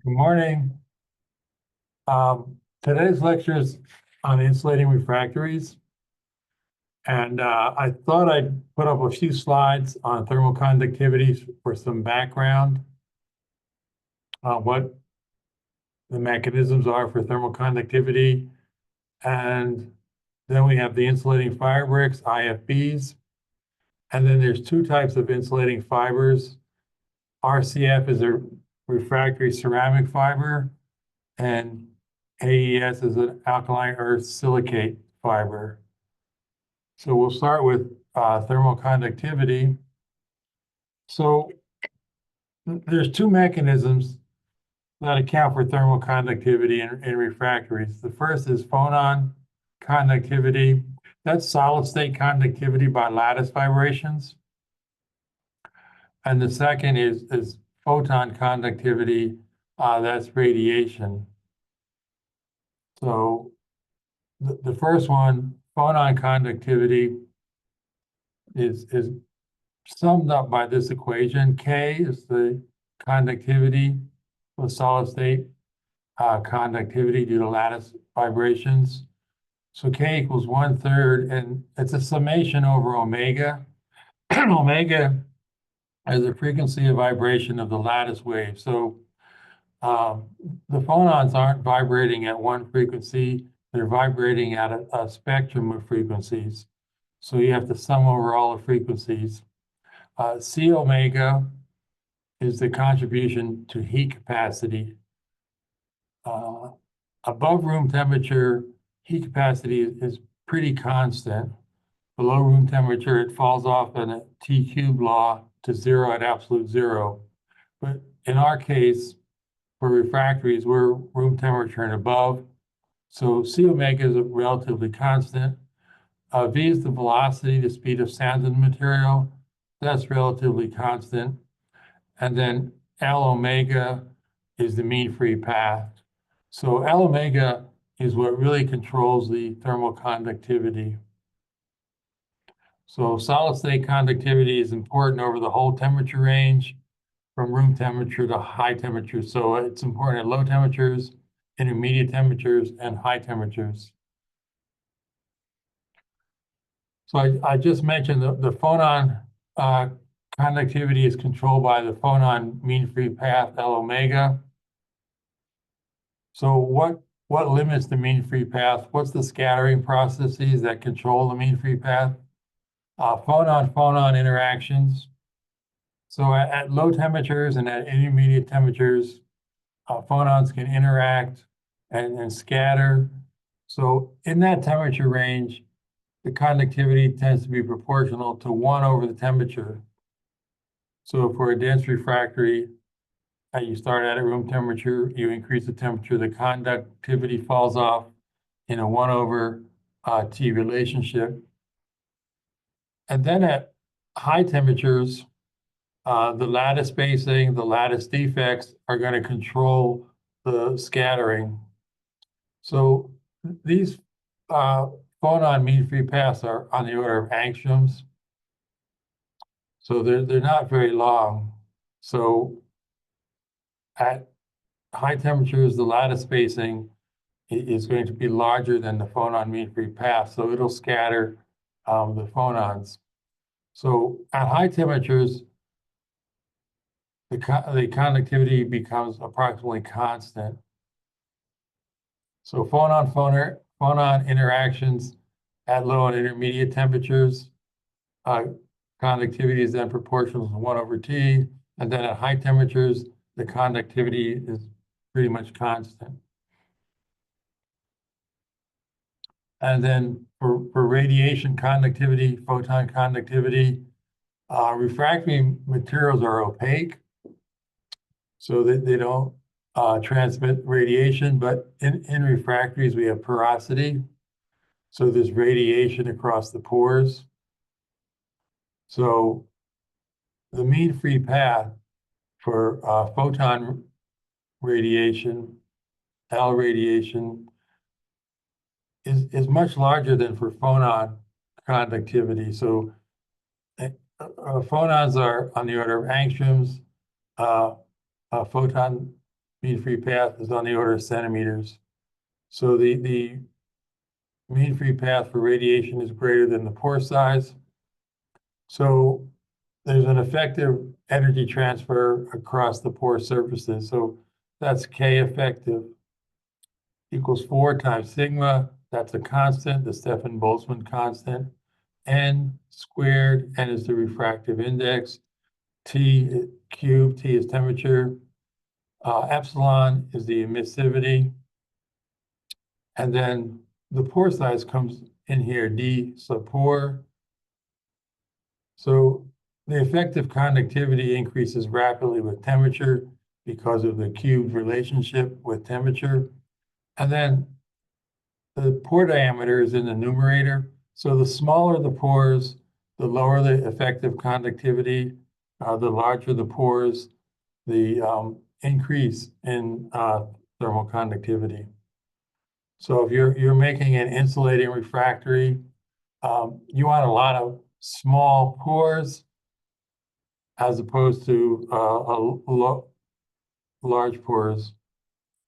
Good morning. Today's lecture is on insulating refractories. And I thought I'd put up a few slides on thermal conductivity for some background on what the mechanisms are for thermal conductivity. And then we have the insulating fiber bricks, IFBs. And then there's two types of insulating fibers. RCF is a refractory ceramic fiber, and AES is an alkaline earth silicate fiber. So we'll start with thermal conductivity. So there's two mechanisms that account for thermal conductivity in refractories. The first is phonon conductivity. That's solid state conductivity by lattice vibrations. And the second is photon conductivity, that's radiation. So the first one, phonon conductivity, is summed up by this equation. K is the conductivity of solid state conductivity due to lattice vibrations. So K equals 1/3, and it's a summation over omega. Omega is the frequency of vibration of the lattice wave. So the phonons aren't vibrating at one frequency, they're vibrating at a spectrum of frequencies. So you have to sum over all the frequencies. C omega is the contribution to heat capacity. Above room temperature, heat capacity is pretty constant. Below room temperature, it falls off in a T cube law to zero at absolute zero. But in our case, for refractories, we're room temperature and above. So C omega is relatively constant. V is the velocity, the speed of sound in the material. That's relatively constant. And then L omega is the mean free path. So L omega is what really controls the thermal conductivity. So solid state conductivity is important over the whole temperature range, from room temperature to high temperature. So it's important at low temperatures, intermediate temperatures, and high temperatures. So I just mentioned the phonon conductivity is controlled by the phonon mean free path, L omega. So what limits the mean free path? What's the scattering processes that control the mean free path? Phonon-phonon interactions. So at low temperatures and at intermediate temperatures, phonons can interact and scatter. So in that temperature range, the conductivity tends to be proportional to 1 over the temperature. So for a dense refractory, you start at room temperature, you increase the temperature, the conductivity falls off in a 1 over T relationship. And then at high temperatures, the lattice spacing, the lattice defects are going to control the scattering. So these phonon mean free paths are on the order of angstroms. So they're not very long. So at high temperatures, the lattice spacing is going to be larger than the phonon mean free path. So it'll scatter the phonons. So at high temperatures, the conductivity becomes approximately constant. So phonon interactions at low and intermediate temperatures, conductivity is then proportional to 1 over T. And then at high temperatures, the conductivity is pretty much constant. And then for radiation conductivity, photon conductivity, refractory materials are opaque, so that they don't transmit radiation, but in refractories, we have porosity. So there's radiation across the pores. So the mean free path for photon radiation, L radiation, is much larger than for phonon conductivity. So phonons are on the order of angstroms. Photon mean-free path is on the order of centimeters. So the mean-free path for radiation is greater than the pore size. So there's an effective energy transfer across the pore surfaces. So that's K effective equals 4 times sigma. That's a constant, the Stefan-Boltzmann constant. N squared, N is the refractive index. T cubed, T is temperature. Epsilon is the emissivity. And then the pore size comes in here, D sub pore. So the effective conductivity increases rapidly with temperature because of the cubed relationship with temperature. And then the pore diameter is in the numerator. So the smaller the pores, the lower the effective conductivity, the larger the pores, the increase in thermal conductivity. So if you're making an insulating refractory, you want a lot of small pores as opposed to large pores.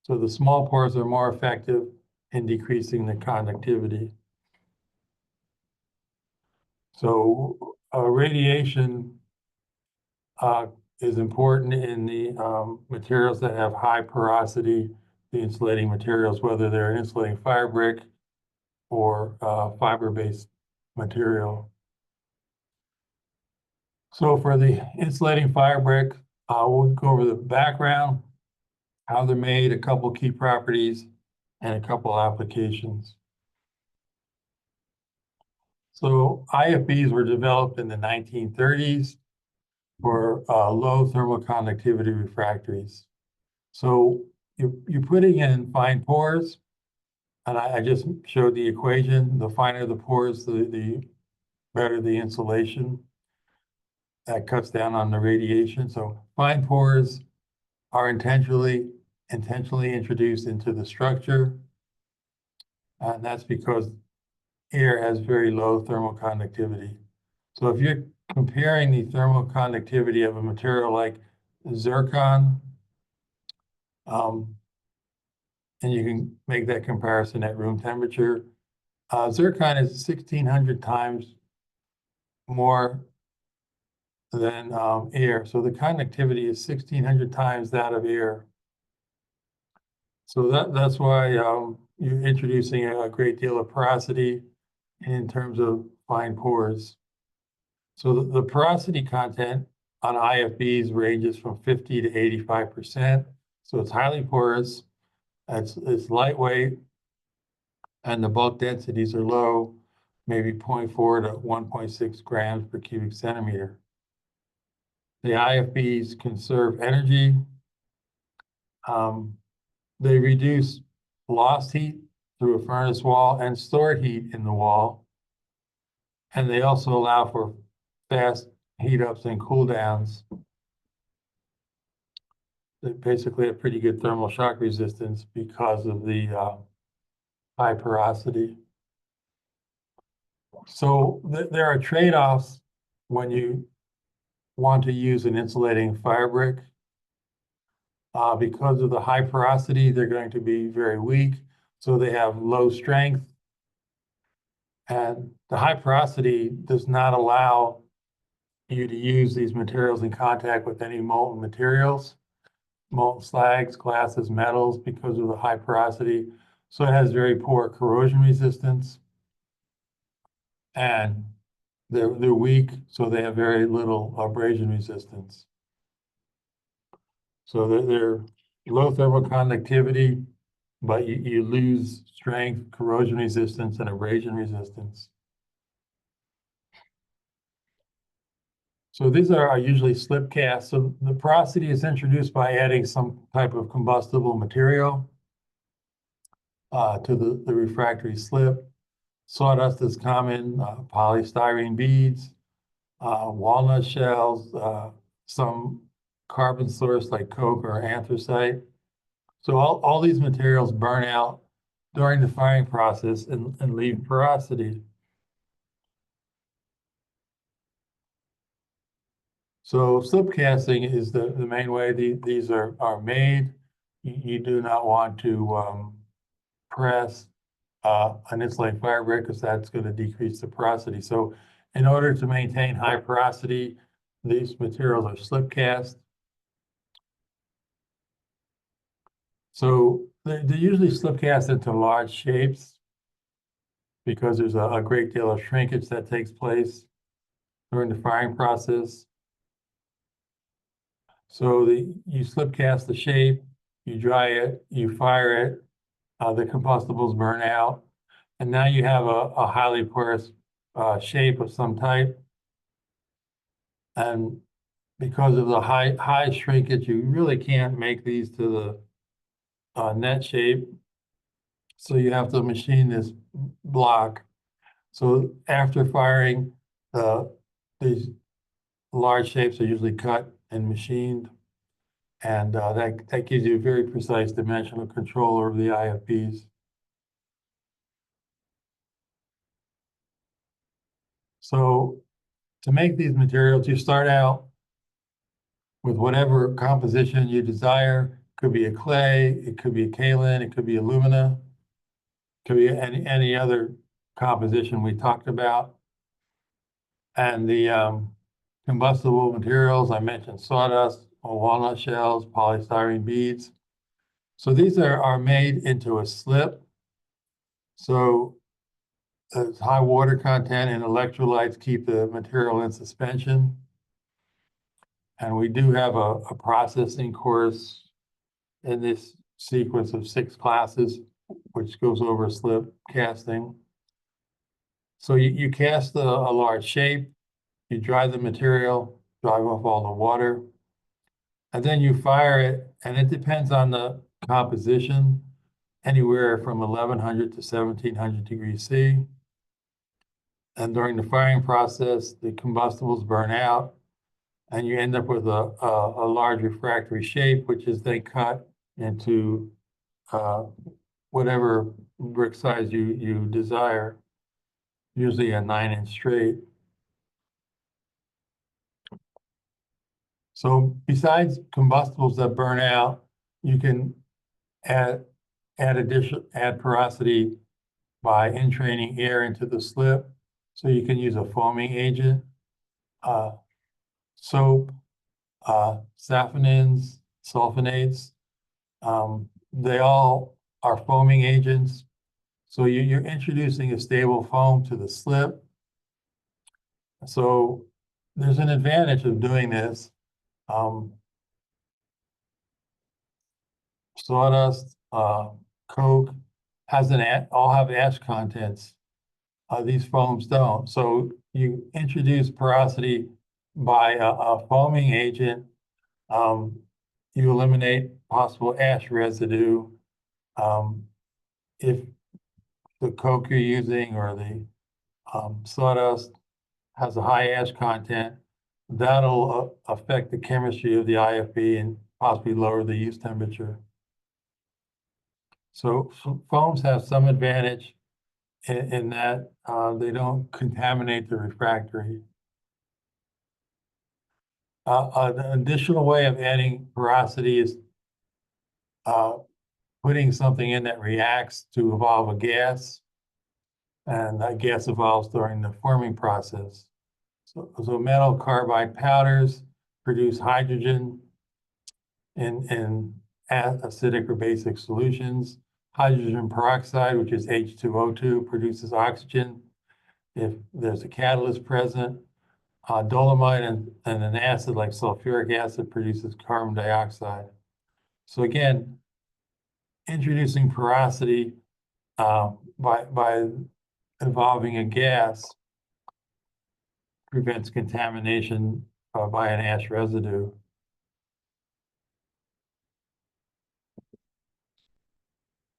So the small pores are more effective in decreasing the conductivity. So radiation is important in the materials that have high porosity, the insulating materials, whether they're an insulating fire brick or fiber-based material. So for the insulating fire brick, we'll go over the background, how they're made, a couple key properties, and a couple applications. So IFBs were developed in the 1930s for low thermal conductivity refractories. So you're putting in fine pores, and I just showed the equation. The finer the pores, the better the insulation. That cuts down on the radiation. So fine pores are intentionally introduced into the structure. And that's because air has very low thermal conductivity. So if you're comparing the thermal conductivity of a material like zircon, and you can make that comparison at room temperature, zircon is 1,600 times more than air. So the conductivity is 1,600 times that of air. So that's why you're introducing a great deal of porosity in terms of fine pores. So the porosity content on IFBs ranges from 50 to 85%. So it's highly porous, it's lightweight, and the bulk densities are low, maybe 0.4 to 1.6 grams per cubic centimeter. The IFBs conserve energy. They reduce lost heat through a furnace wall and stored heat in the wall. And they also allow for fast heat ups and cool downs. They basically have pretty good thermal shock resistance because of the high porosity. So there are trade-offs when you want to use an insulating fire brick. Because of the high porosity, they're going to be very weak, so they have low strength. And the high porosity does not allow you to use these materials in contact with any molten materials, molten slags, glasses, metals, because of the high porosity. So it has very poor corrosion resistance. And they're weak, so they have very little abrasion resistance. So they're low thermal conductivity, but you lose strength, corrosion resistance, and abrasion resistance. So these are usually slip casts. So the porosity is introduced by adding some type of combustible material to the refractory slip. Sawdust is common, polystyrene beads, walnut shells, some carbon source like coke or anthracite. So all these materials burn out during the firing process and leave porosity. So slip casting is the main way these are made. you do not want to press an insulating fabric because that's going to decrease the porosity. So in order to maintain high porosity, these materials are slip cast. So they're usually slip cast into large shapes because there's a great deal of shrinkage that takes place during the firing process. So you slip cast the shape, you dry it, you fire it, the combustibles burn out, and now you have a highly porous shape of some type. And because of the high shrinkage, you really can't make these to the net shape. So you have to machine this block. So after firing, these large shapes are usually cut and machined, and that gives you very precise dimensional control over the IFBs. So to make these materials, you start out with whatever composition you desire. Could be a clay, it could be a kaolin, it could be alumina, it could be any other composition we talked about. And the combustible materials, I mentioned sawdust, walnut shells, polystyrene beads. So these are made into a slip. So high water content and electrolytes keep the material in suspension. And we do have a processing course in this sequence of 6 classes, which goes over slip casting. So you cast a large shape, you dry the material, dry off all the water, and then you fire it, and it depends on the composition, anywhere from 1100 to 1700 degrees C. And during the firing process, the combustibles burn out, and you end up with a large refractory shape, which is then cut into whatever brick size you desire, usually a 9-inch straight. So besides combustibles that burn out, you can add porosity by entraining air into the slip. So you can use a foaming agent, soap, saphenins, sulfonates. They all are foaming agents. So you're introducing a stable foam to the slip. So there's an advantage of doing this. Sawdust, coke all have ash contents. These foams don't. So you introduce porosity by a foaming agent. You eliminate possible ash residue. If the coke you're using or the sawdust has a high ash content, that'll affect the chemistry of the IFB and possibly lower the use temperature. So foams have some advantage in that they don't contaminate the refractory. An additional way of adding porosity is putting something in that reacts to evolve a gas, and that gas evolves during the forming process. So metal carbide powders produce hydrogen in acidic or basic solutions. Hydrogen peroxide, which is H2O2, produces oxygen if there's a catalyst present. Dolomite and an acid like sulfuric acid produces carbon dioxide. So again, introducing porosity by involving a gas prevents contamination by an ash residue.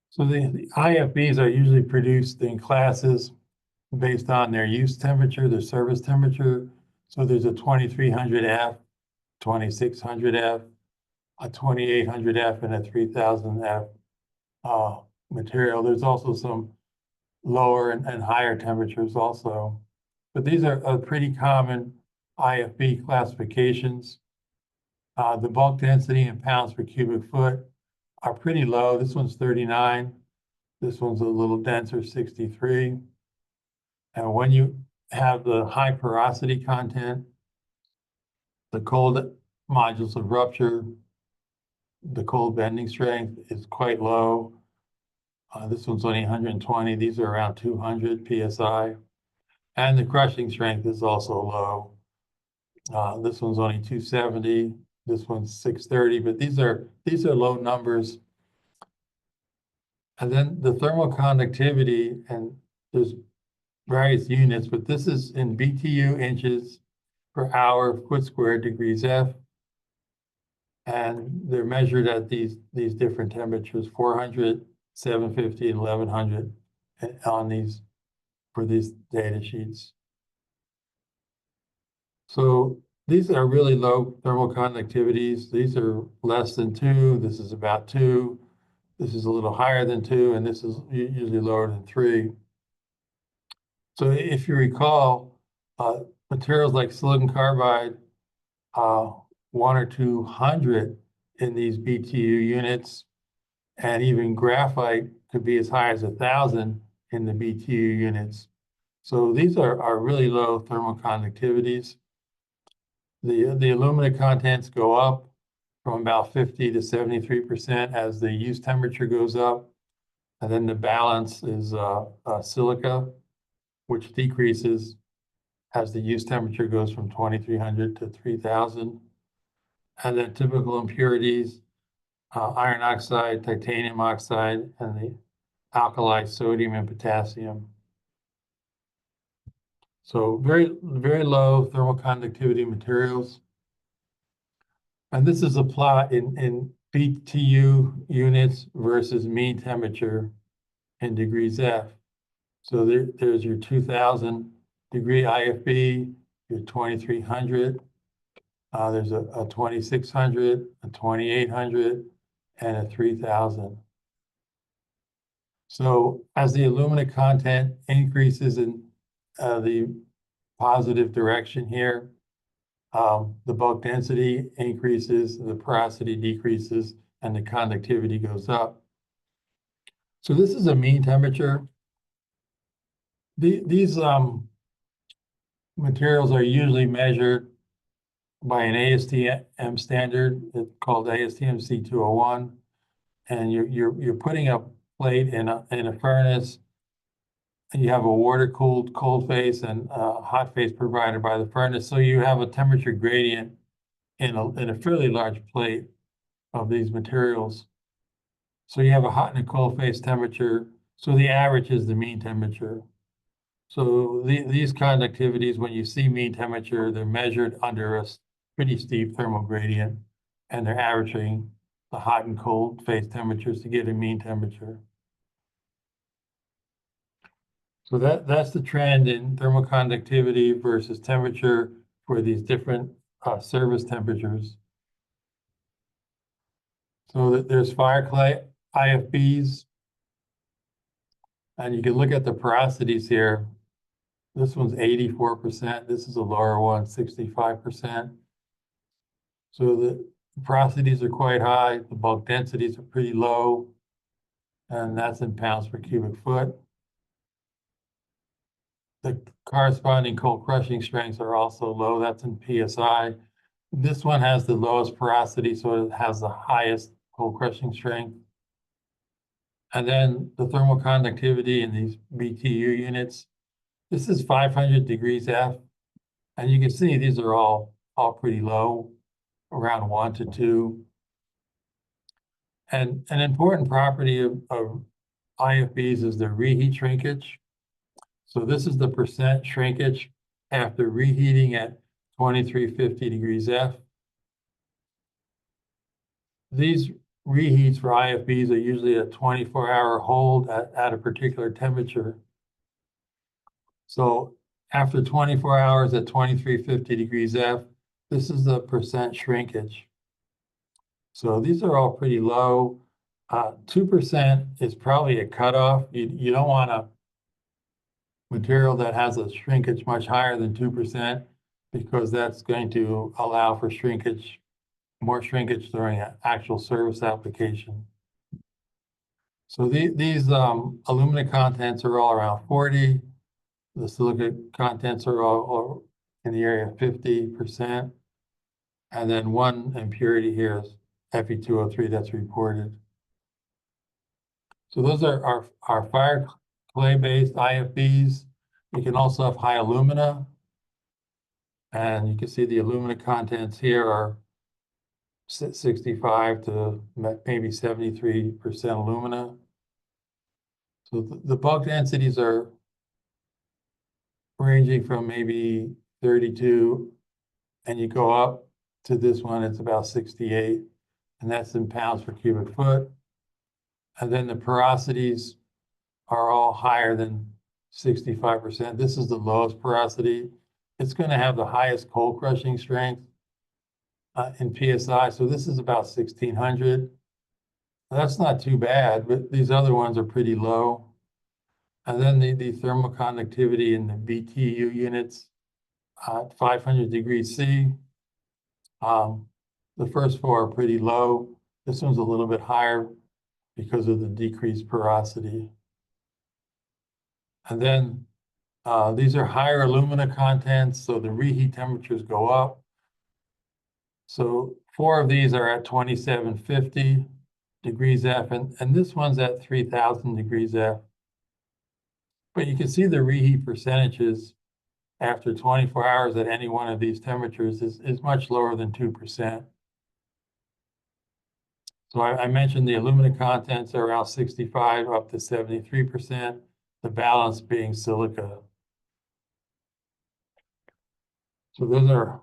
So the IFBs are usually produced in classes based on their use temperature, their service temperature. So there's a 2300F, 2600F, a 2800F, and a 3000F material. There's also some lower and higher temperatures also. But these are pretty common IFB classifications. The bulk density in pounds per cubic foot are pretty low. This one's 39. This one's a little denser, 63. And when you have the high porosity content, the cold modules of rupture, the cold bending strength is quite low. This one's only 120. These are around 200 PSI. And the crushing strength is also low. This one's only 270. This one's 630, but these are low numbers. And then the thermal conductivity, and there's various units, but this is in BTU inches per hour foot squared degrees F. And they're measured at these different temperatures, 400, 750, and 1100 on these for these data sheets. So these are really low thermal conductivities. These are less than 2. This is about 2. This is a little higher than 2, and this is usually lower than 3. So if you recall, materials like silicon carbide, 1 or 200 in these BTU units, and even graphite could be as high as 1,000 in the BTU units. So these are really low thermal conductivities. The alumina contents go up from about 50 to 73% as the use temperature goes up. And then the balance is silica, which decreases as the use temperature goes from 2,300 to 3,000. And then typical impurities, iron oxide, titanium oxide, and the alkali sodium and potassium. So very, very low thermal conductivity materials. And this is a plot in BTU units versus mean temperature in degrees F. So there's your 2,000 degree IFB, your 2,300. There's a 2,600, a 2,800, and a 3,000. So as the alumina content increases in the positive direction here, the bulk density increases, the porosity decreases, and the conductivity goes up. So this is a mean temperature. These materials are usually measured by an ASTM standard called ASTM C201, and you're putting a plate in a furnace, and you have a water-cooled cold phase and a hot phase provided by the furnace. So you have a temperature gradient in a fairly large plate of these materials. So you have a hot and a cold phase temperature. So the average is the mean temperature. So these conductivities, when you see mean temperature, they're measured under a pretty steep thermal gradient, and they're averaging the hot and cold phase temperatures to get a mean temperature. So that's the trend in thermal conductivity versus temperature for these different service temperatures. So there's fire clay IFBs, and you can look at the porosities here. This one's 84%. This is a lower one, 65%. So the porosities are quite high. The bulk densities are pretty low, and that's in pounds per cubic foot. The corresponding cold crushing strengths are also low. That's in PSI. This one has the lowest porosity, so it has the highest cold crushing strength. And then the thermal conductivity in these BTU units. This is 500 degrees F. And you can see these are all pretty low, around 1 to 2. And an important property of IFBs is their reheat shrinkage. So this is the percent shrinkage after reheating at 2350 degrees F. These reheats for IFBs are usually a 24-hour hold at a particular temperature. So after 24 hours at 2350 degrees F, this is the percent shrinkage. So these are all pretty low. 2% is probably a cutoff. You don't want a material that has a shrinkage much higher than 2%, because that's going to allow for shrinkage, more shrinkage during an actual service application. So these alumina contents are all around 40. The silica contents are all in the area of 50%. And then one impurity here is Fe2O3 that's reported. So those are our fire clay-based IFBs. You can also have high alumina. And you can see the alumina contents here are 65 to maybe 73% alumina. So the bulk densities are ranging from maybe 32, and you go up to this one, it's about 68, and that's in pounds per cubic foot. And then the porosities are all higher than 65%. This is the lowest porosity. It's going to have the highest cold crushing strength in PSI. So this is about 1600. That's not too bad, but these other ones are pretty low. And then the thermal conductivity in the BTU units at 500 degrees C. The first four are pretty low. This one's a little bit higher because of the decreased porosity. And then these are higher alumina contents, so the reheat temperatures go up. So 4 of these are at 2750 degrees F, and this one's at 3000 degrees F. But you can see the reheat percentages after 24 hours at any one of these temperatures is much lower than 2%. So I mentioned the alumina contents are around 65 up to 73%, the balance being silica. So those are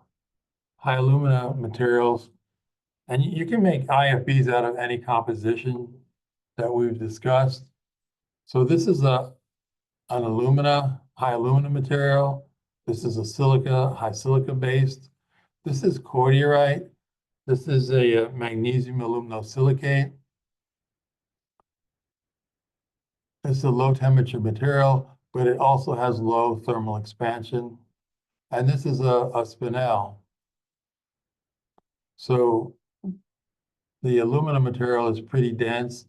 high alumina materials. And you can make IFBs out of any composition that we've discussed. So this is an alumina, high alumina material. This is a silica, high silica based. This is cordierite. This is a magnesium aluminosilicate. It's a low temperature material, but it also has low thermal expansion. And this is a spinel. So the aluminum material is pretty dense,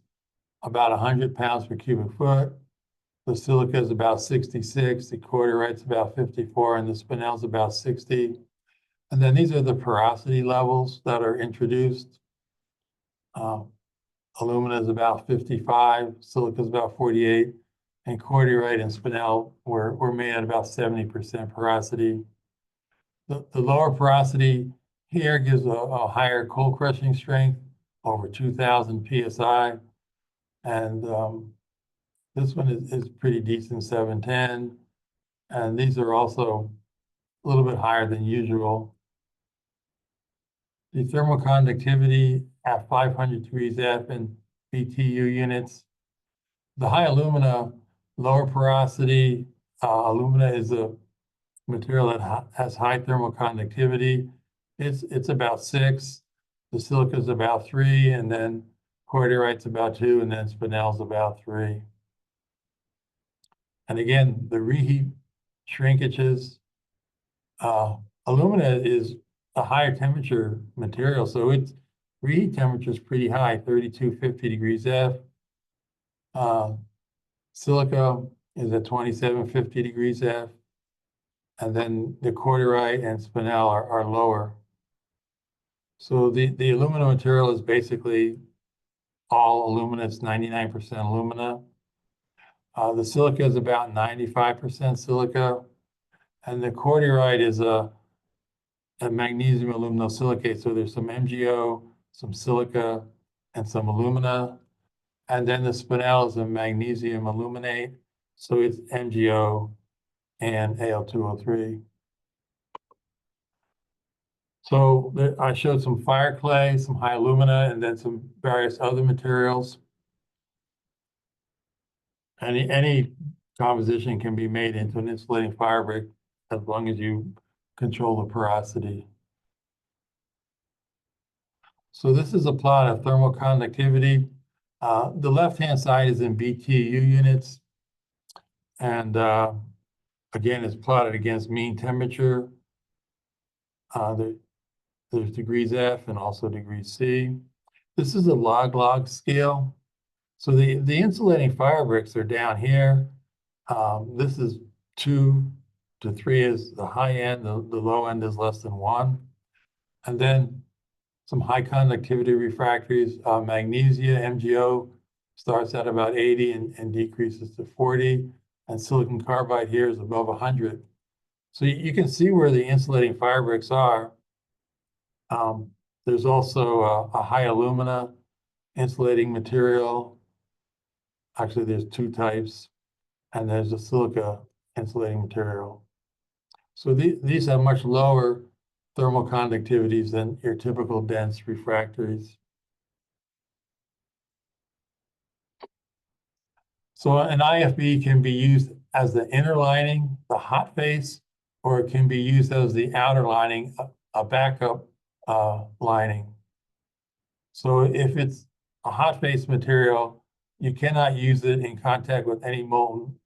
about 100 pounds per cubic foot. The silica is about 66, the cordierite's about 54, and the spinel is about 60. And then these are the porosity levels that are introduced. Alumina is about 55, silica is about 48, and cordierite and spinel were made at about 70% porosity. The lower porosity here gives a higher cold crushing strength, over 2000 PSI. And this one is pretty decent, 710. And these are also a little bit higher than usual. The thermal conductivity at 500 degrees F in BTU units. The high alumina, lower porosity, alumina is a material that has high thermal conductivity. It's about 6. The silica is about 3, and then cordierite's about 2, and then spinel's about 3. And again, the reheat shrinkages. Alumina is a higher temperature material, so its reheat temperature is pretty high, 3250 degrees F. Silica is at 2750 degrees F. And then the cordierite and spinel are lower. So the aluminum material is basically all alumina. It's 99% alumina. The silica is about 95% silica. And the cordierite is a magnesium aluminosilicate. So there's some MgO, some silica, and some alumina. And then the spinel is a magnesium aluminate. So it's MgO and Al2O3. So I showed some fire clay, some high alumina, and then some various other materials. Any composition can be made into an insulating fire brick as long as you control the porosity. So this is a plot of thermal conductivity. The left-hand side is in BTU units. And again, it's plotted against mean temperature. There's degrees F and also degrees C. This is a log-log scale. So the insulating fire bricks are down here. This is 2 to 3 is the high end, the low end is less than 1. And then some high conductivity refractories, magnesia, MgO, starts at about 80 and decreases to 40. And silicon carbide here is above 100. So you can see where the insulating fire bricks are. There's also a high alumina insulating material. Actually, there's 2 types, and there's a silica insulating material. So these have much lower thermal conductivities than your typical dense refractories. So an IFB can be used as the inner lining, the hot face, or it can be used as the outer lining, a backup lining. So if it's a hot face material, you cannot use it in contact with any molten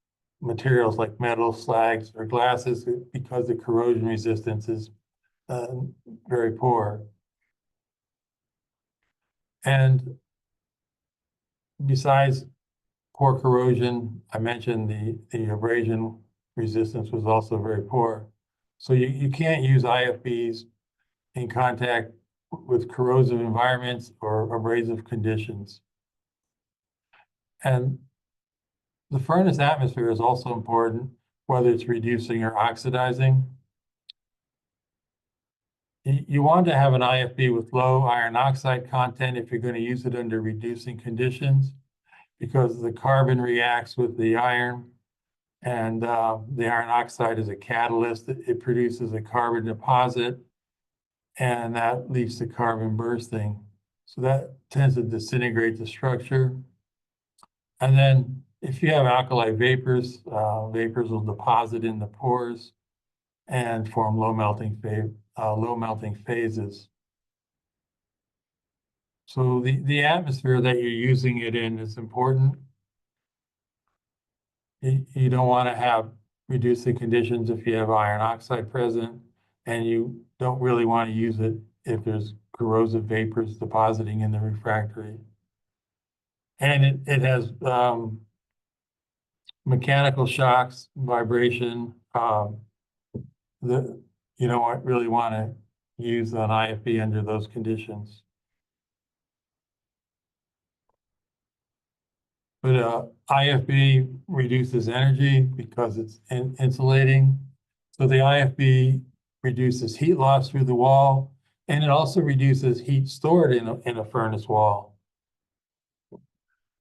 materials like metal, slags, or glasses because the corrosion resistance is very poor. And besides poor corrosion, I mentioned the abrasion resistance was also very poor. So you can't use IFBs in contact with corrosive environments or abrasive conditions. And the furnace atmosphere is also important, whether it's reducing or oxidizing. You want to have an IFB with low iron oxide content if you're going to use it under reducing conditions, because the carbon reacts with the iron, and the iron oxide is a catalyst. It produces a carbon deposit, and that leads to carbon bursting. So that tends to disintegrate the structure. And then if you have alkali vapors, vapors will deposit in the pores and form low melting phases. So the atmosphere that you're using it in is important. You don't want to have reducing conditions if you have iron oxide present, and you don't really want to use it if there's corrosive vapors depositing in the refractory. And it has mechanical shocks, vibration. You don't really want to use an IFB under those conditions. But IFB reduces energy because it's insulating. So the IFB reduces heat loss through the wall, and it also reduces heat stored in a furnace wall.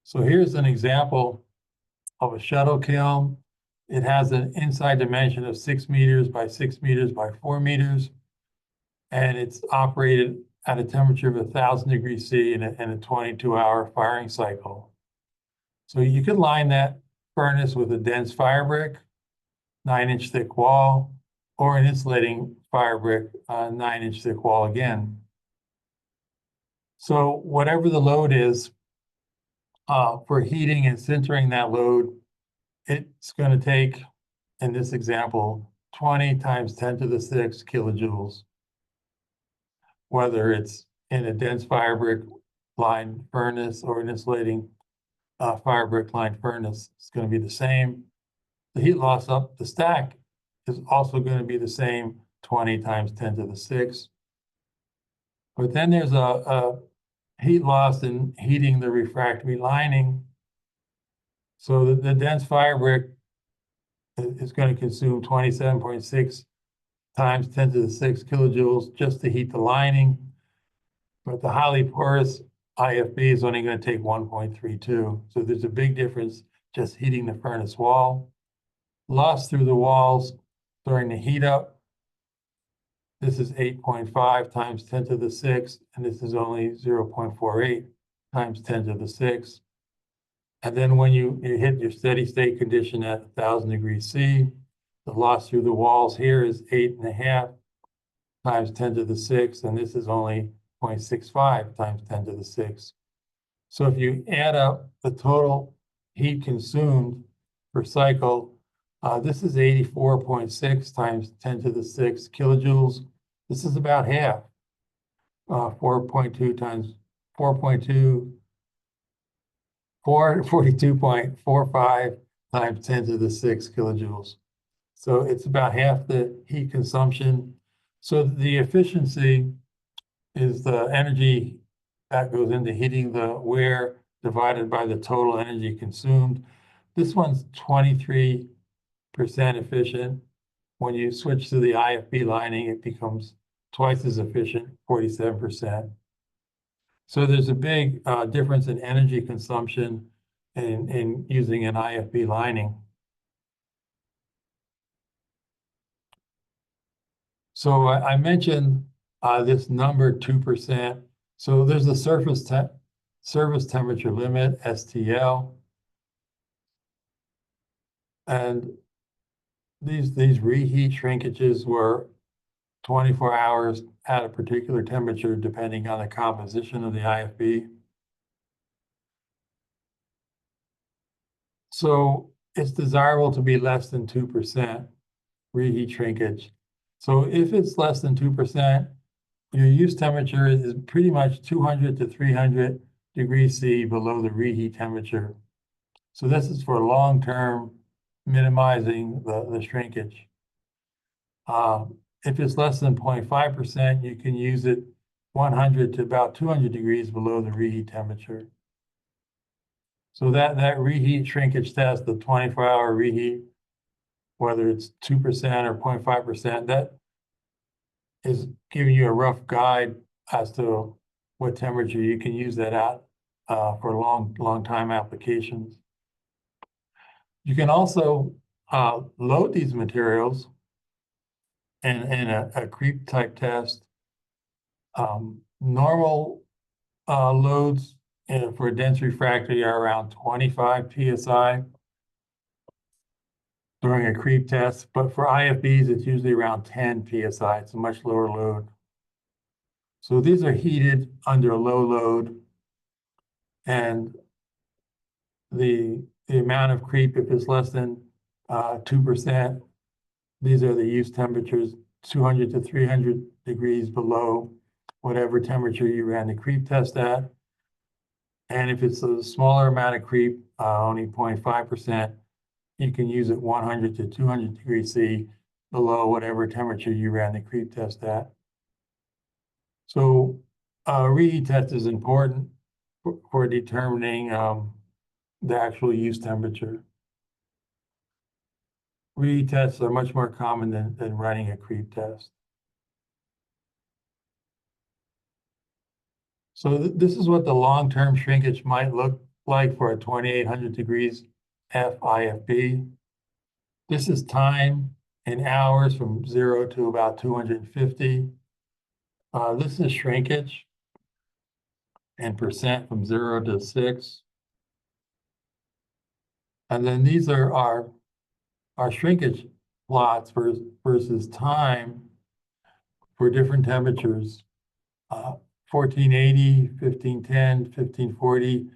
So here's an example of a shuttle kiln. It has an inside dimension of 6 meters by 6 meters by 4 meters, and it's operated at a temperature of 1,000 degrees C in a 22-hour firing cycle. So you could line that furnace with a dense fire brick, 9-inch thick wall, or an insulating fire brick, 9-inch thick wall again. So whatever the load is for heating and sintering that load, it's going to take, in this example, 20 times 10 to the 6 kilojoules. Whether it's in a dense fire brick line furnace or an insulating fire brick line furnace, it's going to be the same. The heat loss up the stack is also going to be the same, 20 times 10 to the 6. But then there's a heat loss in heating the refractory lining. So the dense fire brick is going to consume 27.6 times 10 to the 6 kilojoules just to heat the lining. But the highly porous IFB is only going to take 1.32. So there's a big difference just heating the furnace wall. Loss through the walls during the heat up. This is 8.5 times 10 to the 6, and this is only 0.48 times 10 to the 6. And then when you hit your steady state condition at 1,000 degrees C, the loss through the walls here is 8.5 times 10 to the 6, and this is only 0.65 times 10 to the 6. So if you add up the total heat consumed per cycle, this is 84.6 times 10 to the 6 kilojoules. This is about half. 4.2 times 4.2 42.45 times 10 to the 6 kilojoules. So it's about half the heat consumption. So the efficiency is the energy that goes into heating the ware divided by the total energy consumed. This one's 23% efficient. When you switch to the IFB lining, it becomes twice as efficient, 47%. So there's a big difference in energy consumption in using an IFB lining. So I mentioned this number 2%. So there's a surface temperature limit, STL. And these reheat shrinkages were 24 hours at a particular temperature, depending on the composition of the IFB. So it's desirable to be less than 2% reheat shrinkage. So if it's less than 2%, your use temperature is pretty much 200 to 300 degrees C below the reheat temperature. So this is for long-term minimizing the shrinkage. If it's less than 0.5%, you can use it 100 to about 200 degrees below the reheat temperature. So that reheat shrinkage test, the 24-hour reheat, whether it's 2% or 0.5%, that is giving you a rough guide as to what temperature you can use that at for long time applications. You can also load these materials in a creep type test. Normal loads for a dense refractory are around 25 psi during a creep test, but for IFBs, it's usually around 10 psi. It's a much lower load. So these are heated under a low load, and the amount of creep, if it's less than 2%, these are the use temperatures, 200 to 300 degrees below whatever temperature you ran the creep test at. And if it's a smaller amount of creep, only 0.5%, you can use it 100 to 200 degrees C below whatever temperature you ran the creep test at. So reheat test is important for determining the actual use temperature. Reheat tests are much more common than running a creep test. So this is what the long-term shrinkage might look like for a 2800 degrees F IFB. This is time in hours from 0 to about 250. This is shrinkage in percent from 0 to 6. And then these are our shrinkage plots versus time for different temperatures. 1480, 1510, 1540,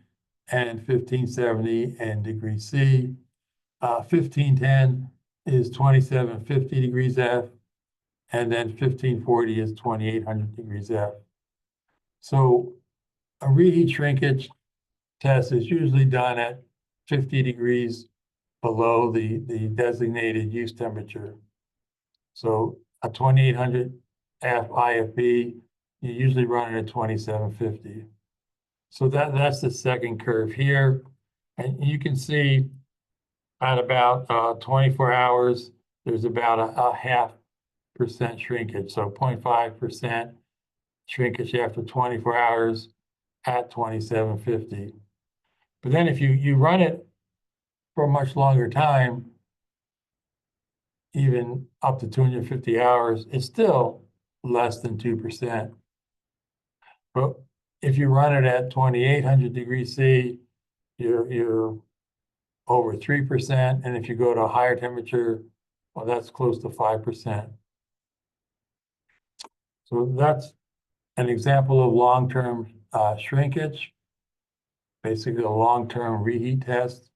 and 1570 and degrees C. 1510 is 2750 degrees F, and then 1540 is 2800 degrees F. So a reheat shrinkage test is usually done at 50 degrees below the designated use temperature. So a 2800 F IFB, you usually run it at 2750. So that's the second curve here. And you can see at about 24 hours, there's about a 0.5% shrinkage. So 0.5% shrinkage after 24 hours at 2750. But then if you run it for a much longer time, even up to 250 hours, it's still less than 2%. But if you run it at 2800 degrees C, you're over 3%. And if you go to a higher temperature, well, that's close to 5%. So that's an example of long-term shrinkage, basically a long-term reheat test.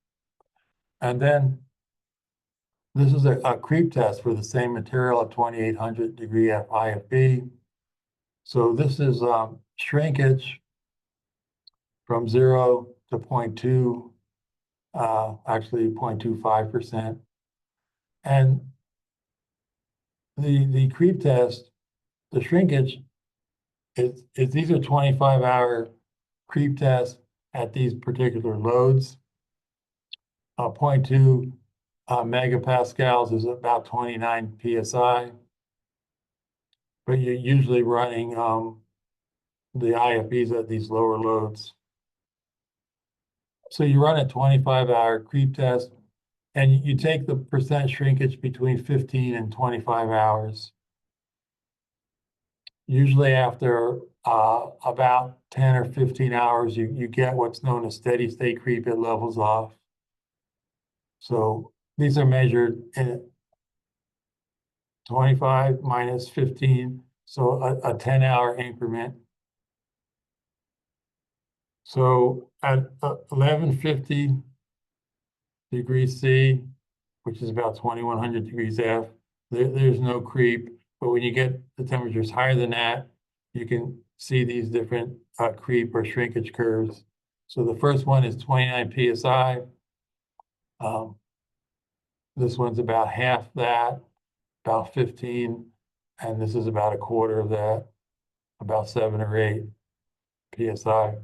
And then this is a creep test for the same material at 2800 degree IFB. So this is shrinkage from 0 to 0.2, actually 0.25%. And the creep test, the shrinkage, these are 25-hour creep tests at these particular loads. 0.2 megapascals is about 29 psi, but you're usually running the IFBs at these lower loads. So you run a 25-hour creep test, and you take the percent shrinkage between 15 and 25 hours. Usually after about 10 or 15 hours, you get what's known as steady state creep. It levels off. So these are measured in 25 minus 15, so a 10-hour increment. So at 1150 degrees C, which is about 2100 degrees F, there's no creep. But when you get the temperatures higher than that, you can see these different creep or shrinkage curves. So the first one is 29 psi. This one's about half that, about 15, and this is about a quarter of that, about 7 or 8 psi.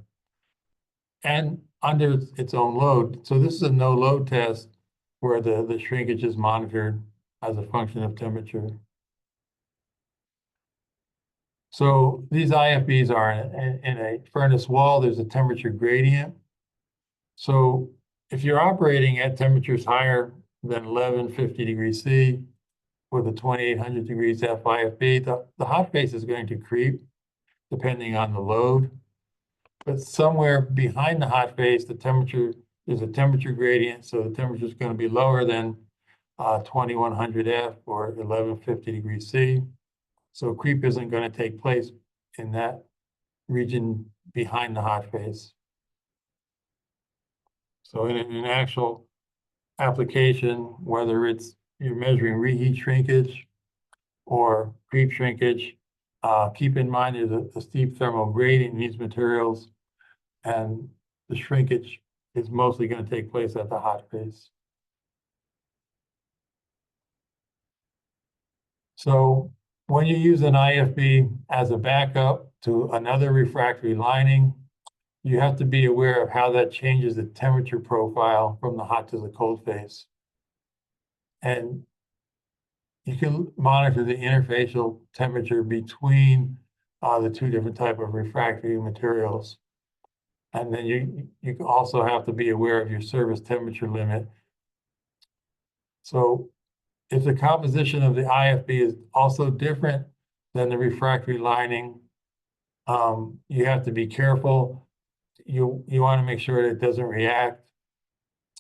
And under its own load. So this is a no load test where the shrinkage is monitored as a function of temperature. So these IFBs are in a furnace wall. There's a temperature gradient. So if you're operating at temperatures higher than 1150 degrees C with a 2800 degrees F IFB, the hot face is going to creep depending on the load. But somewhere behind the hot face, the temperature is a temperature gradient, so the temperature is going to be lower than 2100 F or 1150 degrees C. So creep isn't going to take place in that region behind the hot face. So in an actual application, whether it's you're measuring reheat shrinkage or creep shrinkage, keep in mind there's a steep thermal gradient in these materials, and the shrinkage is mostly going to take place at the hot face. So when you use an IFB as a backup to another refractory lining, you have to be aware of how that changes the temperature profile from the hot to the cold face. And you can monitor the interfacial temperature between the two different types of refractory materials. And then you also have to be aware of your service temperature limit. So if the composition of the IFB is also different than the refractory lining, you have to be careful. You want to make sure that it doesn't react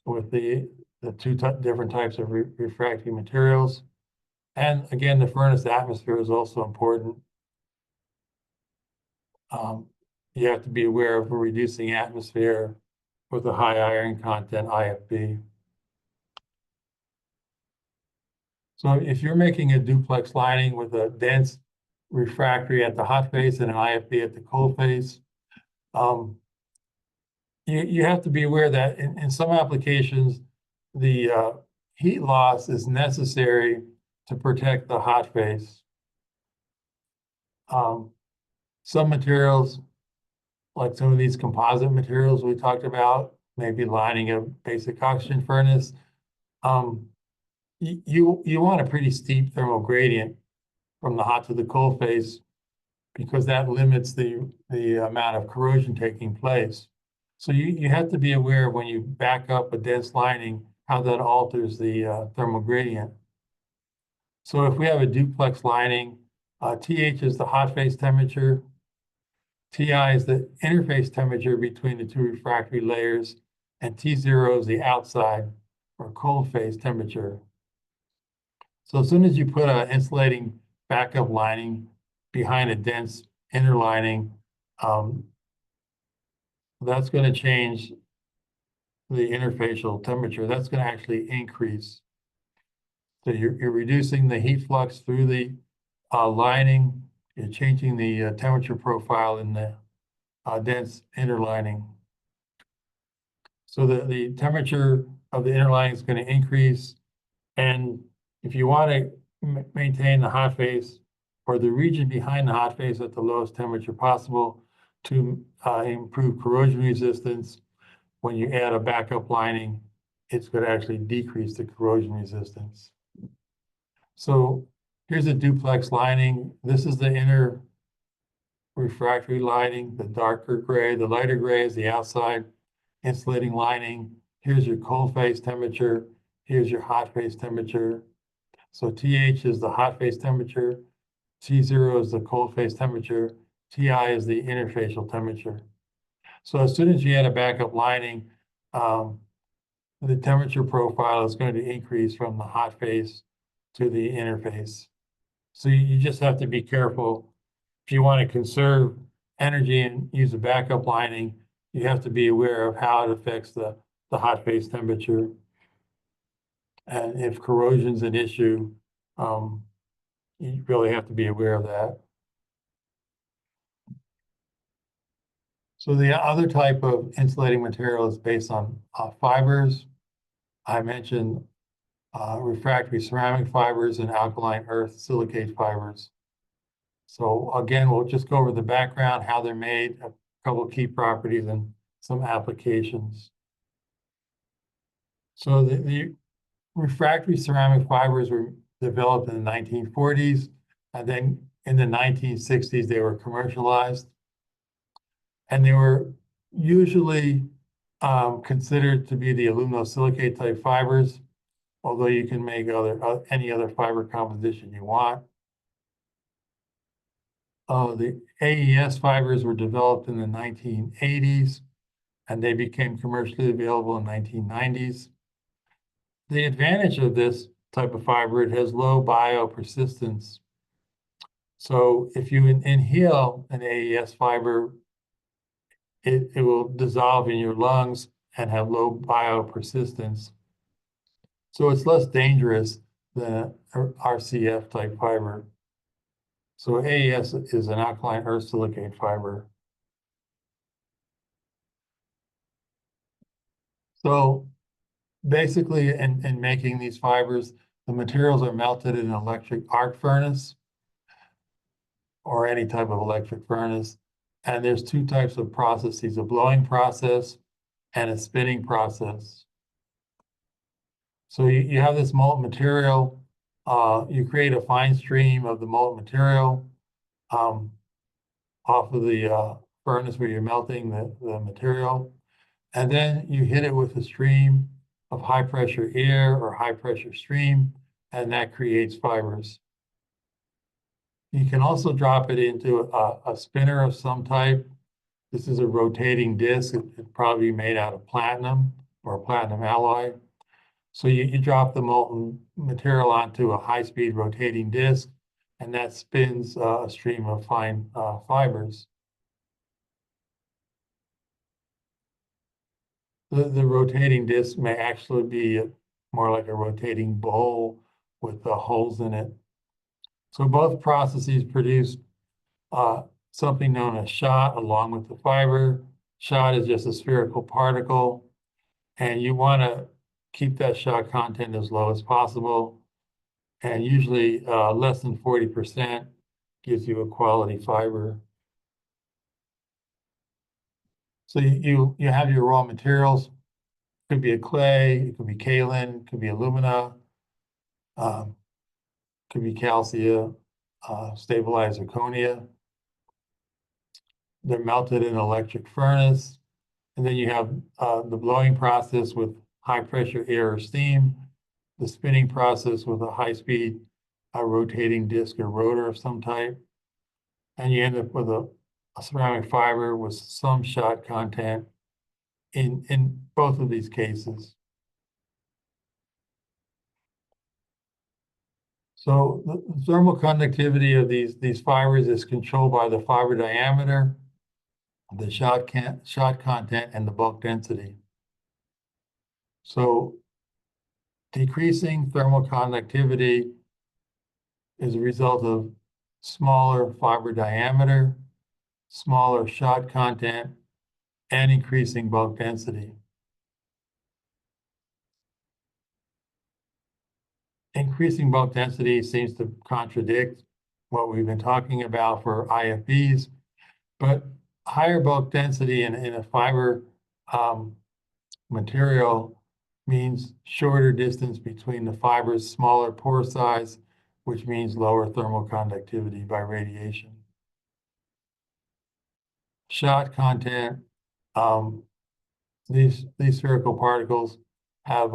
with the two different types of refractory materials. And again, the furnace atmosphere is also important. You have to be aware of a reducing atmosphere with a high iron content IFB. So if you're making a duplex lining with a dense refractory at the hot face and an IFB at the cold face, you have to be aware that in some applications, the heat loss is necessary to protect the hot face. Some materials, like some of these composite materials we talked about, maybe lining a basic oxygen furnace, you want a pretty steep thermal gradient from the hot to the cold face because that limits the amount of corrosion taking place. So you have to be aware when you back up a dense lining, how that alters the thermal gradient. So if we have a duplex lining, TH is the hot face temperature, TI is the interface temperature between the two refractory layers, and T0 is the outside or cold phase temperature. So as soon as you put an insulating backup lining behind a dense inner lining, that's going to change the interfacial temperature. That's going to actually increase. So you're reducing the heat flux through the lining. You're changing the temperature profile in the dense inner lining. So the temperature of the inner lining is going to increase. And if you want to maintain the hot face or the region behind the hot face at the lowest temperature possible to improve corrosion resistance, when you add a backup lining, it's going to actually decrease the corrosion resistance. So here's a duplex lining. This is the inner refractory lining, the darker gray. The lighter gray is the outside insulating lining. Here's your cold face temperature. Here's your hot face temperature. So TH is the hot face temperature. T0 is the cold face temperature. TI is the interfacial temperature. So as soon as you add a backup lining, the temperature profile is going to increase from the hot face to the interface. So you just have to be careful. If you want to conserve energy and use a backup lining, you have to be aware of how it affects the hot face temperature. And if corrosion's an issue, you really have to be aware of that. So the other type of insulating material is based on fibers. I mentioned refractory ceramic fibers and alkaline earth silicate fibers. So again, we'll just go over the background, how they're made, a couple of key properties, and some applications. So the refractory ceramic fibers were developed in the 1940s, and then in the 1960s, they were commercialized. And they were usually considered to be the aluminosilicate type fibers, although you can make any other fiber composition you want. The AES fibers were developed in the 1980s, and they became commercially available in 1990s. The advantage of this type of fiber, it has low biopersistence. So if you inhale an AES fiber, it will dissolve in your lungs and have low biopersistence. So it's less dangerous than an RCF type fiber. So AES is an alkaline earth silicate fiber. So basically in making these fibers, the materials are melted in an electric arc furnace or any type of electric furnace. And there's two types of processes, a blowing process and a spinning process. So you have this molten material, you create a fine stream of the molten material off of the furnace where you're melting the material. And then you hit it with a stream of high pressure air or high pressure stream, and that creates fibers. You can also drop it into a spinner of some type. This is a rotating disc. It'd probably be made out of platinum or platinum alloy. So you drop the molten material onto a high-speed rotating disc, and that spins a stream of fine fibers. The rotating disc may actually be more like a rotating bowl with holes in it. So both processes produce something known as shot along with the fiber. Shot is just a spherical particle, and you want to keep that shot content as low as possible. And usually less than 40% gives you a quality fiber. So you have your raw materials. It could be a clay, it could be kaolin, it could be alumina, could be calcia, stabilized zirconia. They're melted in an electric furnace. And then you have the blowing process with high pressure air or steam, the spinning process with a high speed rotating disc or rotor of some type. And you end up with a ceramic fiber with some shot content in both of these cases. So the thermal conductivity of these fibers is controlled by the fiber diameter, the shot content, and the bulk density. So decreasing thermal conductivity is a result of smaller fiber diameter, smaller shot content, and increasing bulk density. increasing bulk density seems to contradict what we've been talking about for IFBs, but higher bulk density in a fiber material means shorter distance between the fibers, smaller pore size, which means lower thermal conductivity by radiation. Shot content, these spherical particles have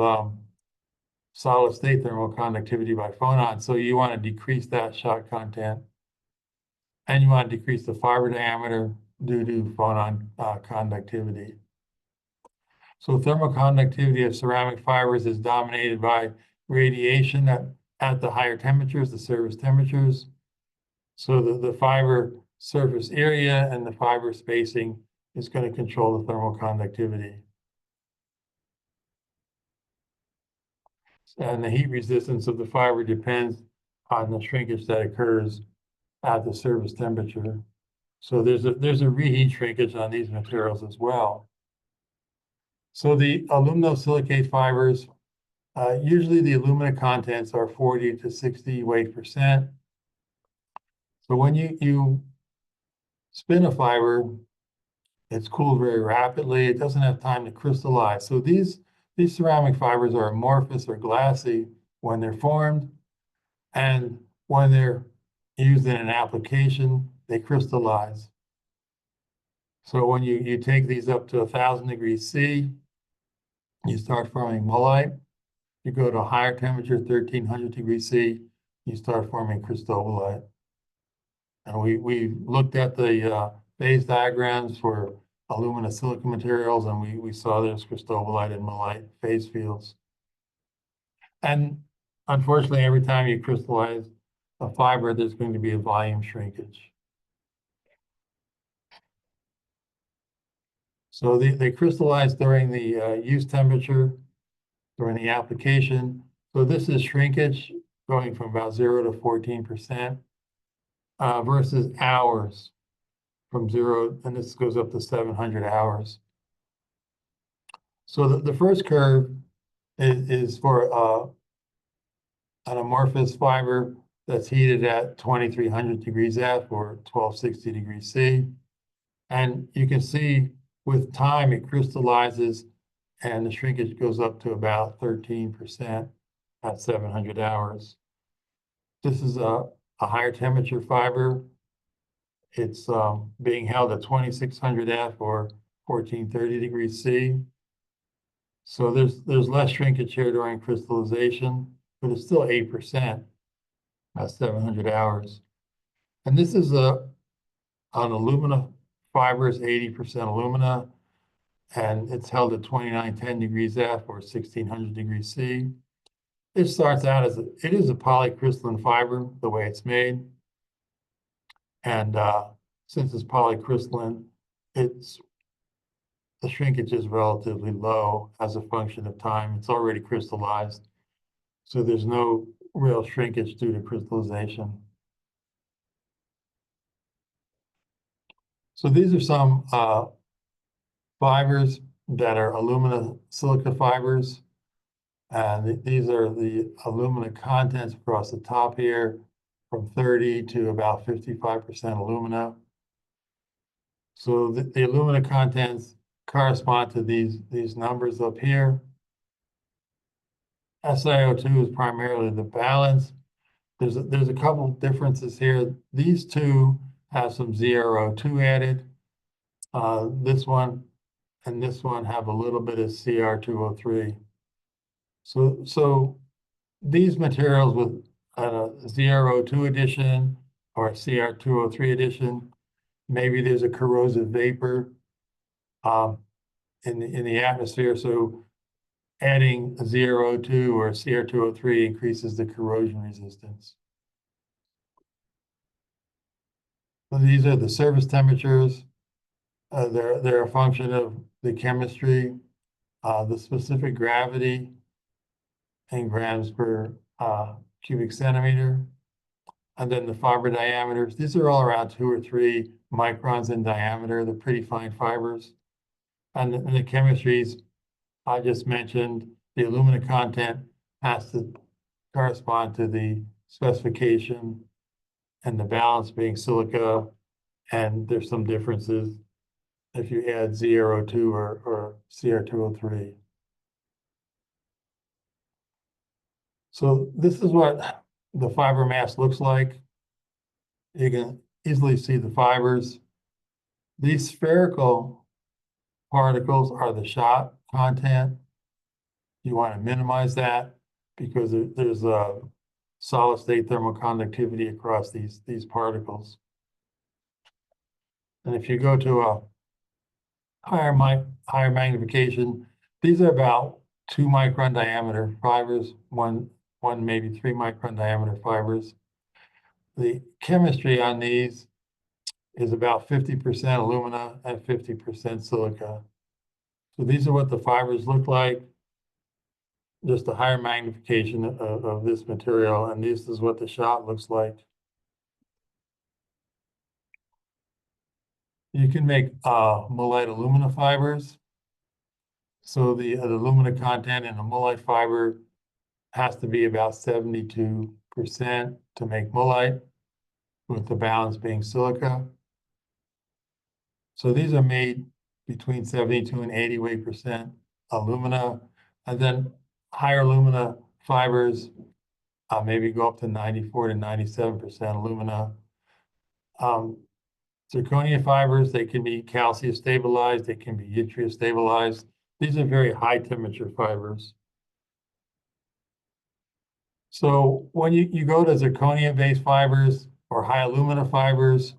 solid state thermal conductivity by phonon. So you want to decrease that shot content, and you want to decrease the fiber diameter due to phonon conductivity. So thermal conductivity of ceramic fibers is dominated by radiation at the higher temperatures, the surface temperatures. So the fiber surface area and the fiber spacing is going to control the thermal conductivity. And the heat resistance of the fiber depends on the shrinkage that occurs at the surface temperature. So there's a reheat shrinkage on these materials as well. So the aluminosilicate fibers, usually the alumina contents are 40 to 60 weight percent. So when you spin a fiber, it's cooled very rapidly. It doesn't have time to crystallize. So these ceramic fibers are amorphous or glassy when they're formed, and when they're used in an application, they crystallize. So when you take these up to 1,000 degrees C, you start forming mullite. You go to a higher temperature, 1,300 degrees C, you start forming cristobalite. And we looked at the phase diagrams for alumina silica materials, and we saw there's cristobalite and mullite phase fields. And unfortunately, every time you crystallize a fiber, there's going to be a volume shrinkage. So they crystallize during the use temperature, during the application. So this is shrinkage going from about 0 to 14% versus hours from 0, and this goes up to 700 hours. So the first curve is for an amorphous fiber that's heated at 2,300 degrees F or 1,260 degrees C. And you can see with time, it crystallizes and the shrinkage goes up to about 13% at 700 hours. This is a higher temperature fiber. It's being held at 2,600 F or 1,430 degrees C. So there's less shrinkage here during crystallization, but it's still 8% at 700 hours. And this is an alumina fiber, is 80% alumina, and it's held at 2,910 degrees F or 1,600 degrees C. It starts out as it is a polycrystalline fiber, the way it's made. And since it's polycrystalline, the shrinkage is relatively low as a function of time. It's already crystallized, so there's no real shrinkage due to crystallization. So these are some fibers that are alumina silica fibers. And these are the alumina contents across the top here, from 30 to about 55% alumina. So the alumina contents correspond to these numbers up here. SiO2 is primarily the balance. There's a couple differences here. These two have some ZrO2 added. This one and this one have a little bit of Cr2O3. So these materials with a ZrO2 addition or Cr2O3 addition, maybe there's a corrosive vapor in the atmosphere. So adding a ZrO2 or Cr2O3 increases the corrosion resistance. So these are the surface temperatures. They're a function of the chemistry, the specific gravity in grams per cubic centimeter, and then the fiber diameters. These are all around 2 or 3 microns in diameter. They're pretty fine fibers. And the chemistries I just mentioned, the alumina content has to correspond to the specification and the balance being silica. And there's some differences if you add ZrO2 or Cr2O3. So this is what the fiber mass looks like. You can easily see the fibers. These spherical particles are the shot content. You want to minimize that because there's a solid state thermal conductivity across these particles. And if you go to a higher magnification, these are about 2 micron diameter fibers, one maybe 3 micron diameter fibers. The chemistry on these is about 50% alumina and 50% silica. So these are what the fibers look like, just a higher magnification of this material, and this is what the shot looks like. You can make mullite alumina fibers. So the alumina content in a mullite fiber has to be about 72% to make mullite, with the balance being silica. So these are made between 72 and 80 weight percent alumina, and then higher alumina fibers maybe go up to 94 to 97% alumina. Zirconia fibers, they can be calcium stabilized, they can be yttria stabilized. These are very high temperature fibers. So when you go to zirconia-based fibers or high alumina fibers,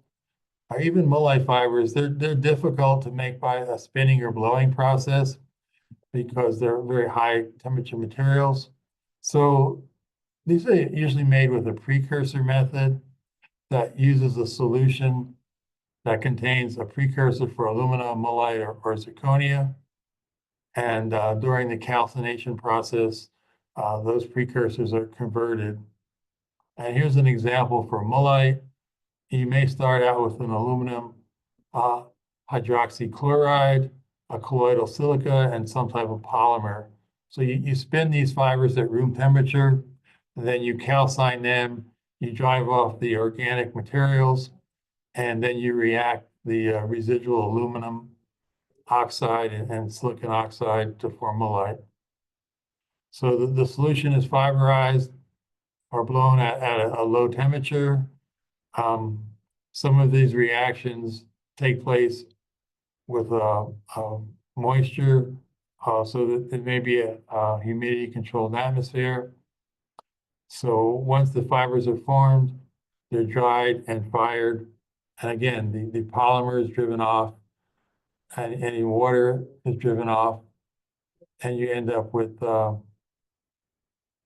or even mullite fibers, they're difficult to make by a spinning or blowing process because they're very high temperature materials. So these are usually made with a precursor method that uses a solution that contains a precursor for alumina, mullite, or zirconia. And during the calcination process, those precursors are converted. And here's an example for mullite. You may start out with an aluminum hydroxychloride, a colloidal silica, and some type of polymer. So you spin these fibers at room temperature, and then you calcine them, you drive off the organic materials, and then you react the residual aluminum oxide and silicon oxide to form mullite. So the solution is fiberized or blown at a low temperature. Some of these reactions take place with moisture, so that it may be a humidity-controlled atmosphere. So once the fibers are formed, they're dried and fired. And again, the polymer is driven off, and any water is driven off, and you end up with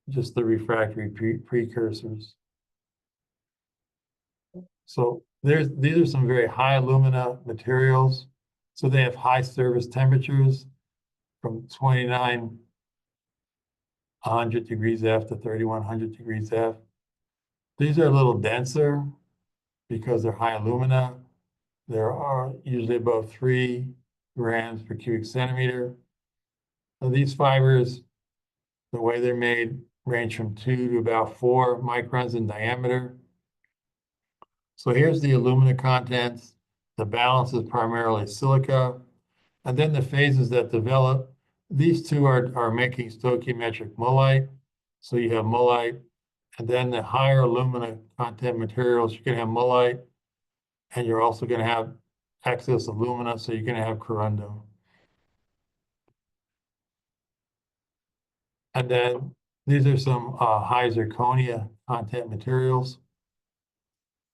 just the refractory precursors. So these are some very high alumina materials. So they have high service temperatures from 2900 degrees F to 3100 degrees F. These are a little denser because they're high alumina. There are usually above 3 grams per cubic centimeter. So these fibers, the way they're made, range from 2 to about 4 microns in diameter. So here's the alumina contents. The balance is primarily silica. And then the phases that develop, these two are making stoichiometric mullite. So you have mullite, and then the higher alumina content materials, you're going to have mullite, and you're also going to have excess alumina, so you're going to have corundum. And then these are some high zirconia content materials.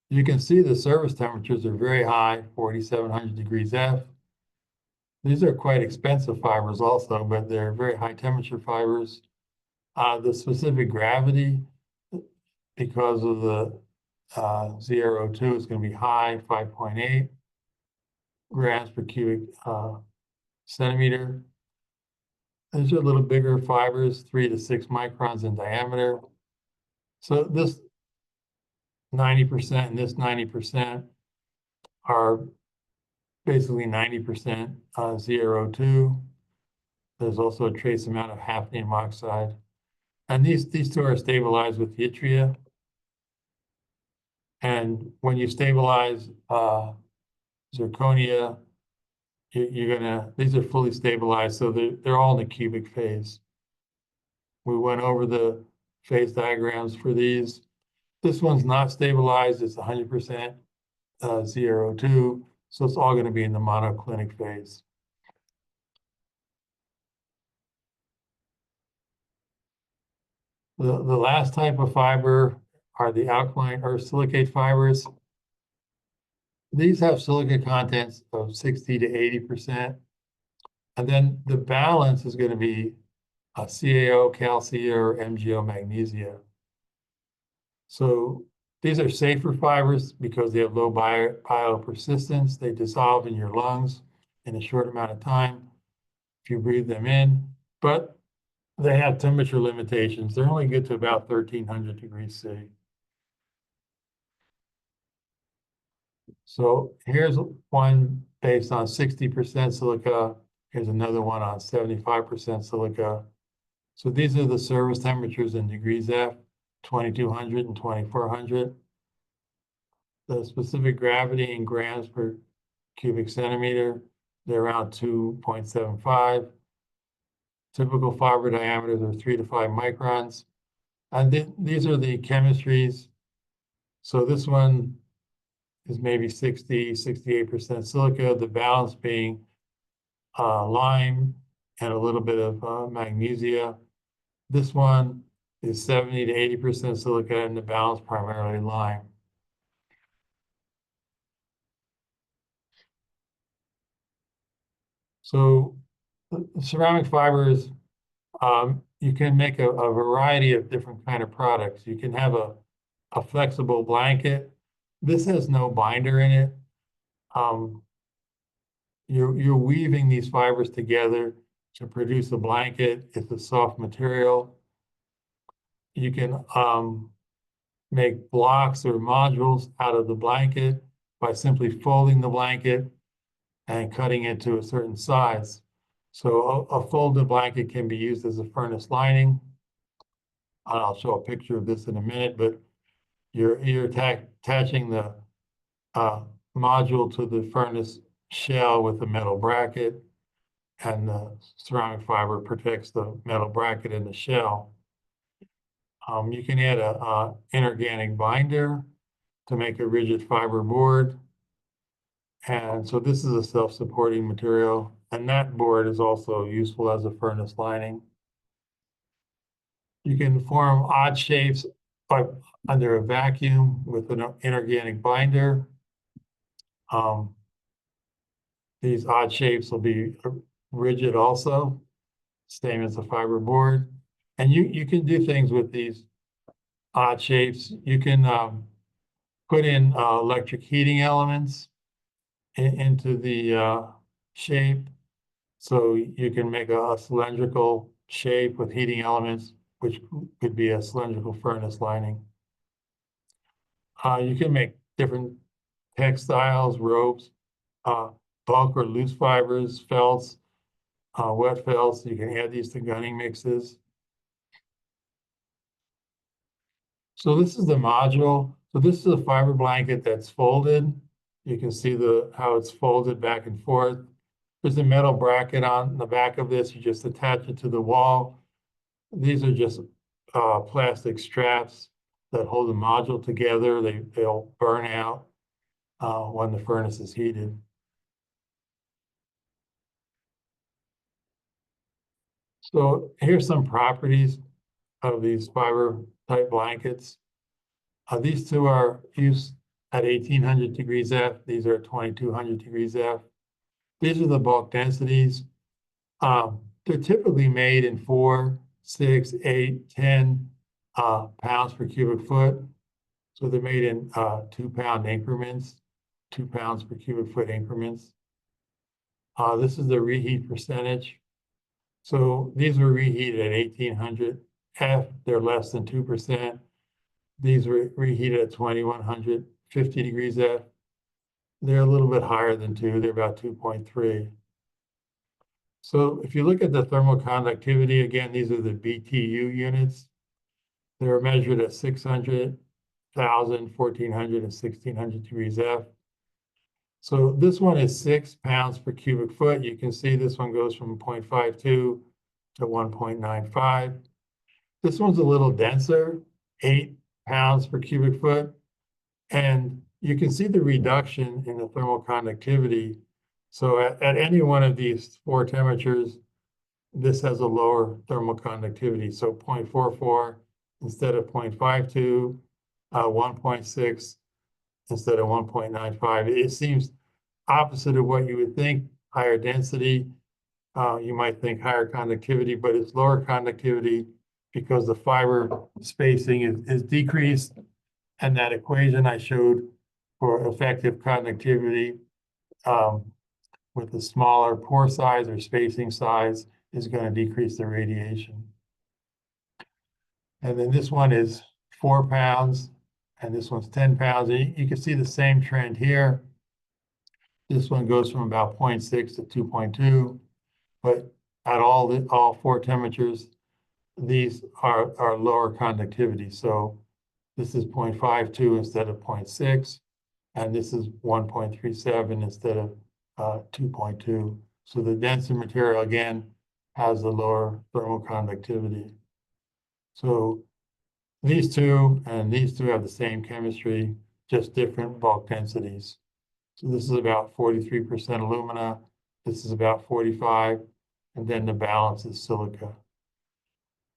You can see the surface temperatures are very high, 4,700 degrees F. These are quite expensive fibers also, but they're very high temperature fibers. The specific gravity, because of the ZrO2, is going to be high, 5.8 grams per cubic centimeter. These are a little bigger fibers, 3 to 6 microns in diameter. So this 90% and this 90% are basically 90% ZrO2. There's also a trace amount of hafnium oxide. And these two are stabilized with yttria. And when you stabilize zirconia, these are fully stabilized, so they're all in the cubic phase. We went over the phase diagrams for these. This one's not stabilized, it's 100% ZrO2, so it's all going to be in the monoclinic phase. The last type of fiber are the alkaline or silicate fibers. These have silica contents of 60 to 80%. And then the balance is going to be CaO, calcia, or MgO, magnesia. So these are safer fibers because they have low biopersistence. They dissolve in your lungs in a short amount of time if you breathe them in. But they have temperature limitations. They're only good to about 1300 degrees C. So here's one based on 60% silica. Here's another one on 75% silica. So these are the service temperatures in degrees F, 2200 and 2400. The specific gravity in grams per cubic centimeter, they're around 2.75. Typical fiber diameters are 3 to 5 microns. And these are the chemistries. So this one is maybe 60, 68% silica, the balance being lime and a little bit of magnesia. This one is 70 to 80% silica and the balance primarily lime. So ceramic fibers, you can make a variety of different kind of products. You can have a flexible blanket. This has no binder in it. You're weaving these fibers together to produce a blanket. It's a soft material. You can make blocks or modules out of the blanket by simply folding the blanket and cutting it to a certain size. So a folded blanket can be used as a furnace lining. I'll show a picture of this in a minute, but you're attaching the module to the furnace shell with a metal bracket, and the ceramic fiber protects the metal bracket in the shell. You can add a inorganic binder to make a rigid fiber board. And so this is a self-supporting material, and that board is also useful as a furnace lining. You can form odd shapes under a vacuum with an inorganic binder. These odd shapes will be rigid also, same as the fiber board. And you can do things with these odd shapes. You can put in electric heating elements into the shape. So you can make a cylindrical shape with heating elements, which could be a cylindrical furnace lining. You can make different textiles, ropes, bulk or loose fibers, felts, wet felts. You can add these to gunning mixes. So this is the module. So this is a fiber blanket that's folded. You can see how it's folded back and forth. There's a metal bracket on the back of this. You just attach it to the wall. These are just plastic straps that hold the module together. They'll burn out when the furnace is heated. So here's some properties of these fiber type blankets. These two are used at 1800 degrees F. These are at 2200 degrees F. These are the bulk densities. They're typically made in 4, 6, 8, 10 pounds per cubic foot. So they're made in 2-pound increments, 2 pounds per cubic foot increments. This is the reheat percentage. So these were reheated at 1800 F. They're less than 2%. These were reheated at 2150 degrees F. They're a little bit higher than 2. They're about 2.3. So if you look at the thermal conductivity, again, these are the BTU units. They were measured at 600,000, 1,400, and 1,600 degrees F. So this one is 6 pounds per cubic foot. You can see this one goes from 0.52 to 1.95. This one's a little denser, 8 pounds per cubic foot. And you can see the reduction in the thermal conductivity. So at any one of these four temperatures, this has a lower thermal conductivity. So 0.44 instead of 0.52, 1.6 instead of 1.95. It seems opposite of what you would think, higher density. You might think higher conductivity, but it's lower conductivity because the fiber spacing is decreased. And that equation I showed for effective conductivity with the smaller pore size or spacing size is going to decrease the radiation. And then this one is 4 pounds, and this one's 10 pounds. And you can see the same trend here. This one goes from about 0.6 to 2.2, but at all four temperatures, these are lower conductivity. So this is 0.52 instead of 0.6, and this is 1.37 instead of 2.2. So the denser material, again, has a lower thermal conductivity. So these two and these two have the same chemistry, just different bulk densities. So this is about 43% alumina, this is about 45, and then the balance is silica.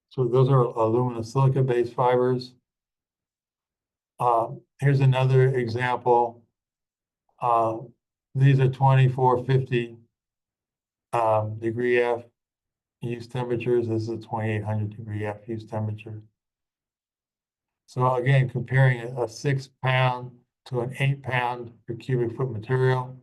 So those are alumina silica-based fibers. Here's another example. These are 2450 degree F use temperatures. This is a 2800 degree F use temperature. So again, comparing a 6 pound to an 8 pound per cubic foot material.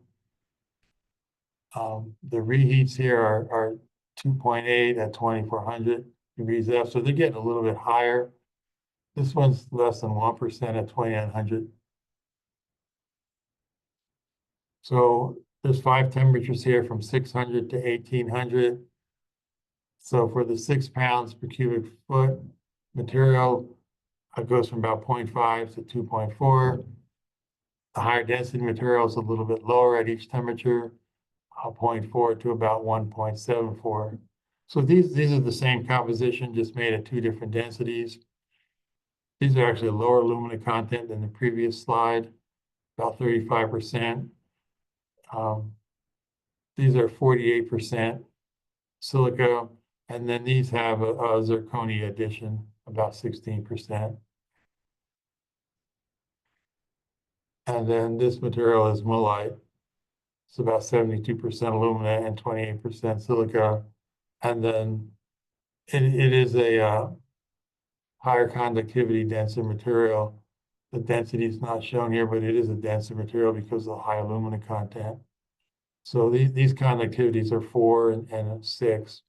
The reheats here are 2.8 at 2400 degrees F. So they're getting a little bit higher. This one's less than 1% at 2900. So there's 5 temperatures here from 600 to 1800. So for the 6 pounds per cubic foot material, it goes from about 0.5 to 2.4. The higher density material is a little bit lower at each temperature, 0.4 to about 1.74. So these are the same composition, just made at 2 different densities. These are actually lower alumina content than the previous slide, about 35%. These are 48% silica, and then these have a zirconia addition, about 16%. And then this material is mullite. It's about 72% alumina and 28% silica. And then it is a higher conductivity, denser material. The density is not shown here, but it is a denser material because of the high alumina content. So these conductivities are 4 and 6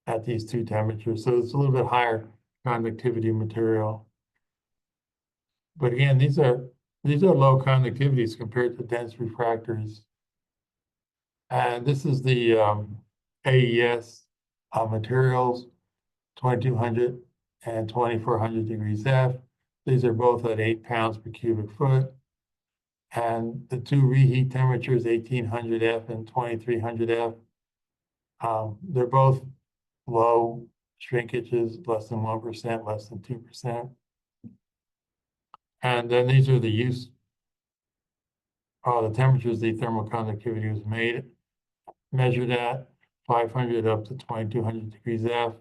at these 2 temperatures. So it's a little bit higher conductivity material. But again, these are low conductivities compared to dense refractories. And this is the AES materials, 2200 and 2400 degrees F. These are both at 8 pounds per cubic foot. And the 2 reheat temperatures, 1800 F and 2300 F, they're both low shrinkages, less than 1%, less than 2%. And then these are the the temperatures the thermal conductivity was measured at, 500 up to 2200 degrees F,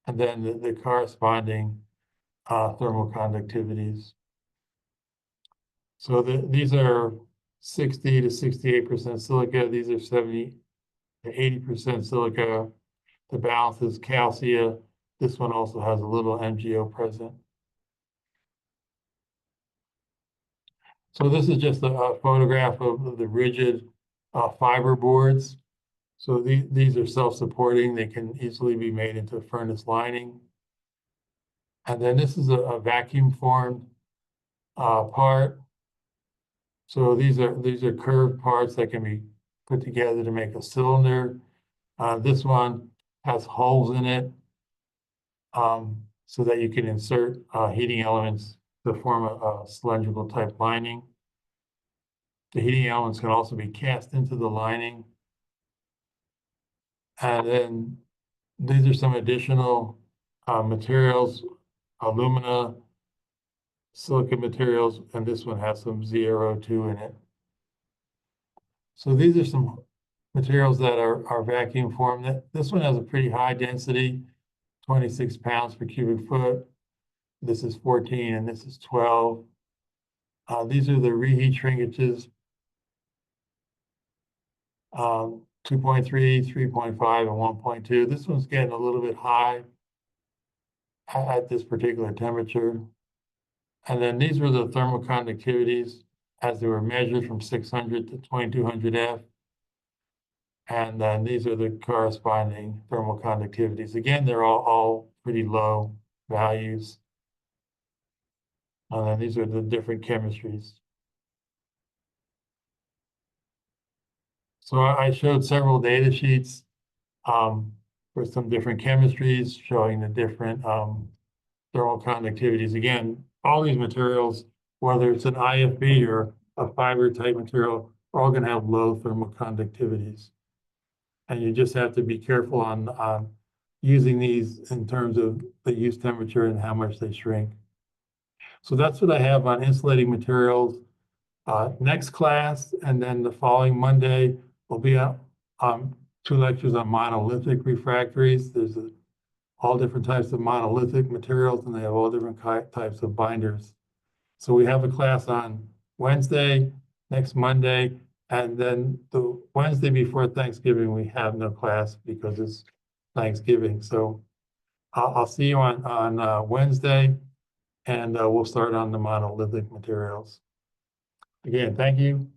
and then the corresponding thermal conductivities. So these are 60 to 68% silica. These are 70 to 80% silica. The balance is calcia. This one also has a little MgO present. So this is just a photograph of the rigid fiber boards. So these are self-supporting. They can easily be made into a furnace lining. And then this is a vacuum formed part. So these are curved parts that can be put together to make a cylinder. This one has holes in it. so that you can insert heating elements to form a cylindrical type lining. The heating elements can also be cast into the lining. And then these are some additional materials, alumina, silicon materials, and this one has some ZrO2 in it. So these are some materials that are vacuum formed. This one has a pretty high density, 26 pounds per cubic foot. This is 14 and this is 12. These are the reheat shrinkages, 2.3, 3.5, and 1.2. This one's getting a little bit high at this particular temperature. And then these were the thermal conductivities as they were measured from 600 to 2200 F. And then these are the corresponding thermal conductivities. Again, they're all pretty low values. And then these are the different chemistries. So I showed several data sheets for some different chemistries showing the different thermal conductivities. Again, all these materials, whether it's an IFB or a fiber type material, are all going to have low thermal conductivities. And you just have to be careful on using these in terms of the use temperature and how much they shrink. So that's what I have on insulating materials. Next class, and then the following Monday, will be 2 lectures on monolithic refractories. There's all different types of monolithic materials, and they have all different types of binders. So we have a class on Wednesday, next Monday, and then the Wednesday before Thanksgiving, we have no class because it's Thanksgiving. So I'll see you on Wednesday, and we'll start on the monolithic materials. Again, thank you.